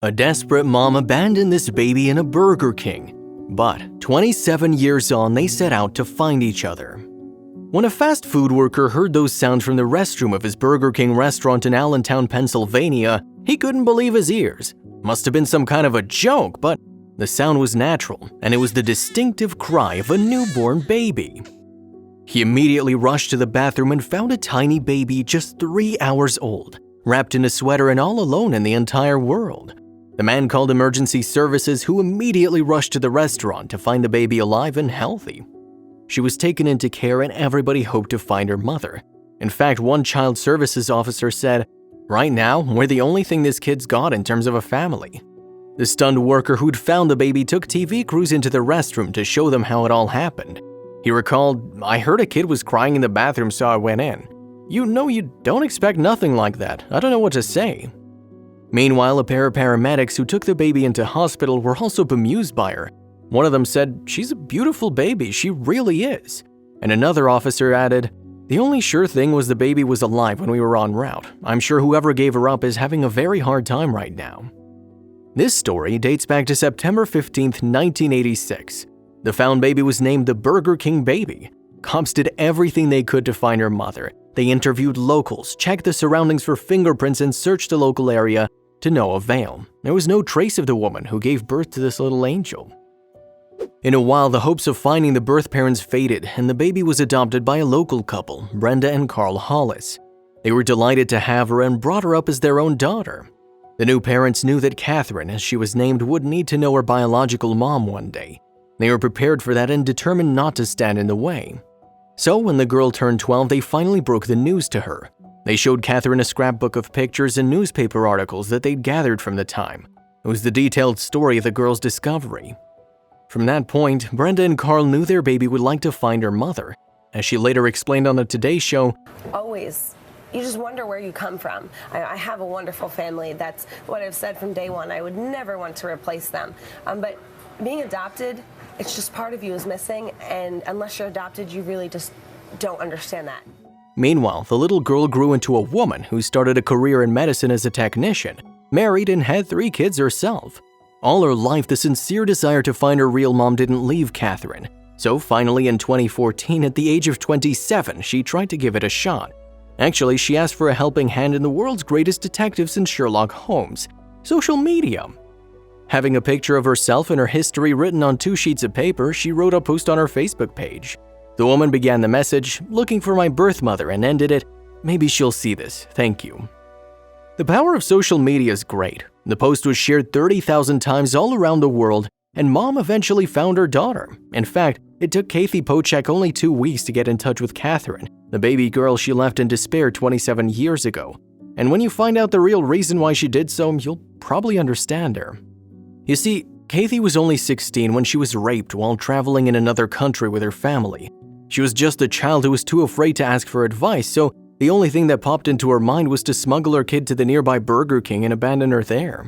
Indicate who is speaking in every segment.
Speaker 1: A desperate mom abandoned this baby in a Burger King, but 27 years on, they set out to find each other. When a fast food worker heard those sounds from the restroom of his Burger King restaurant in Allentown, Pennsylvania, he couldn't believe his ears. Must have been some kind of a joke, but the sound was natural, and it was the distinctive cry of a newborn baby. He immediately rushed to the bathroom and found a tiny baby just 3 hours old, wrapped in a sweater and all alone in the entire world. The man called emergency services, who immediately rushed to the restaurant to find the baby alive and healthy. She was taken into care and everybody hoped to find her mother. In fact, one child services officer said, "Right now, we're the only thing this kid's got in terms of a family." The stunned worker who'd found the baby took TV crews into the restroom to show them how it all happened. He recalled, "I heard a kid was crying in the bathroom, so I went in. You don't expect nothing like that. I don't know what to say." Meanwhile, a pair of paramedics who took the baby into hospital were also bemused by her. One of them said, "She's a beautiful baby, she really is." And another officer added, "The only sure thing was the baby was alive when we were en route. I'm sure whoever gave her up is having a very hard time right now." This story dates back to September 15, 1986. The found baby was named the Burger King baby. Cops did everything they could to find her mother. They interviewed locals, checked the surroundings for fingerprints, and searched the local area to no avail. There was no trace of the woman who gave birth to this little angel. In a while, the hopes of finding the birth parents faded, and the baby was adopted by a local couple, Brenda and Carl Hollis. They were delighted to have her and brought her up as their own daughter. The new parents knew that Catherine, as she was named, would need to know her biological mom one day. They were prepared for that and determined not to stand in the way. So when the girl turned 12, they finally broke the news to her. They showed Catherine a scrapbook of pictures and newspaper articles that they'd gathered from the time. It was the detailed story of the girl's discovery. From that point, Brenda and Carl knew their baby would like to find her mother. As she later explained on the Today Show,
Speaker 2: "Always, you just wonder where you come from. I have a wonderful family. That's what I've said from day one. I would never want to replace them. But being adopted, it's just part of you is missing, and unless you're adopted, you really just don't understand that."
Speaker 1: Meanwhile, the little girl grew into a woman who started a career in medicine as a technician, married, and had 3 kids herself. All her life, the sincere desire to find her real mom didn't leave Catherine. So finally, in 2014, at the age of 27, she tried to give it a shot. Actually, she asked for a helping hand in the world's greatest detectives in Sherlock Holmes, social media. Having a picture of herself and her history written on 2 sheets of paper, she wrote a post on her Facebook page. The woman began the message, "Looking for my birth mother," and ended it, "Maybe she'll see this, thank you." The power of social media is great. The post was shared 30,000 times all around the world, and mom eventually found her daughter. In fact, it took Kathy Pochek only 2 weeks to get in touch with Catherine, the baby girl she left in despair 27 years ago. And when you find out the real reason why she did so, you'll probably understand her. You see, Kathy was only 16 when she was raped while traveling in another country with her family. She was just a child who was too afraid to ask for advice, so the only thing that popped into her mind was to smuggle her kid to the nearby Burger King and abandon her there.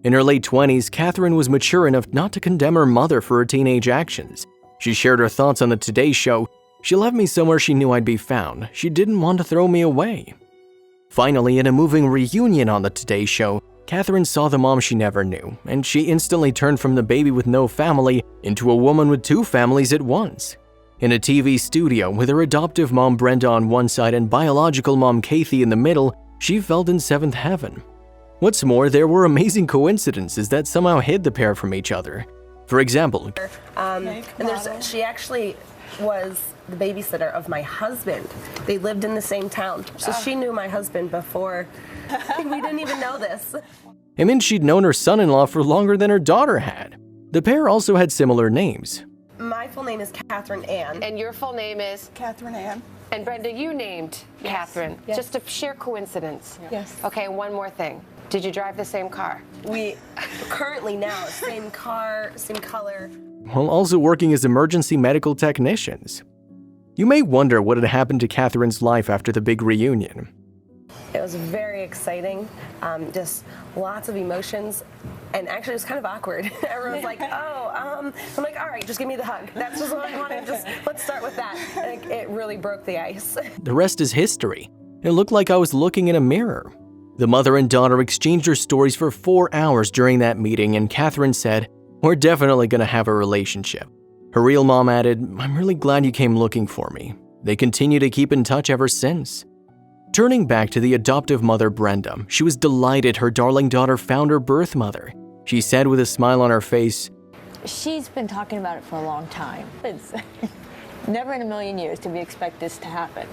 Speaker 1: In her late 20s, Catherine was mature enough not to condemn her mother for her teenage actions. She shared her thoughts on the Today Show. "She left me somewhere she knew I'd be found. She didn't want to throw me away." Finally, in a moving reunion on the Today Show, Catherine saw the mom she never knew, and she instantly turned from the baby with no family into a woman with 2 families at once. In a TV studio, with her adoptive mom Brenda on one side and biological mom Kathy in the middle, she felt in 7th heaven. What's more, there were amazing coincidences that somehow hid the pair from each other. For example,
Speaker 2: She actually was the babysitter of my husband. They lived in the same town, so she knew my husband before. We didn't even know this.
Speaker 1: It meant she'd known her son-in-law for longer than her daughter had. The pair also had similar names.
Speaker 2: My full name is Catherine Ann.
Speaker 3: And your full name is?
Speaker 4: Catherine Ann.
Speaker 3: And Brenda, you named Catherine.
Speaker 2: Yes.
Speaker 3: Just a sheer coincidence.
Speaker 2: Yes.
Speaker 3: Okay, one more thing. Did you drive the same car?
Speaker 2: We currently now, same car, same color.
Speaker 1: While also working as emergency medical technicians. You may wonder what had happened to Catherine's life after the big reunion.
Speaker 2: It was very exciting, just lots of emotions, and actually it was kind of awkward. Everyone's like, I'm like, all right, just give me the hug. That's just what I wanted, let's start with that. And it really broke the ice.
Speaker 1: The rest is history. It looked like I was looking in a mirror. The mother and daughter exchanged their stories for 4 hours during that meeting, and Catherine said, "We're definitely going to have a relationship." Her real mom added, "I'm really glad you came looking for me." They continue to keep in touch ever since. Turning back to the adoptive mother Brenda, she was delighted her darling daughter found her birth mother. She said with a smile on her face,
Speaker 4: She's been talking about it for a long time. It's never in a million years did we expect this to happen.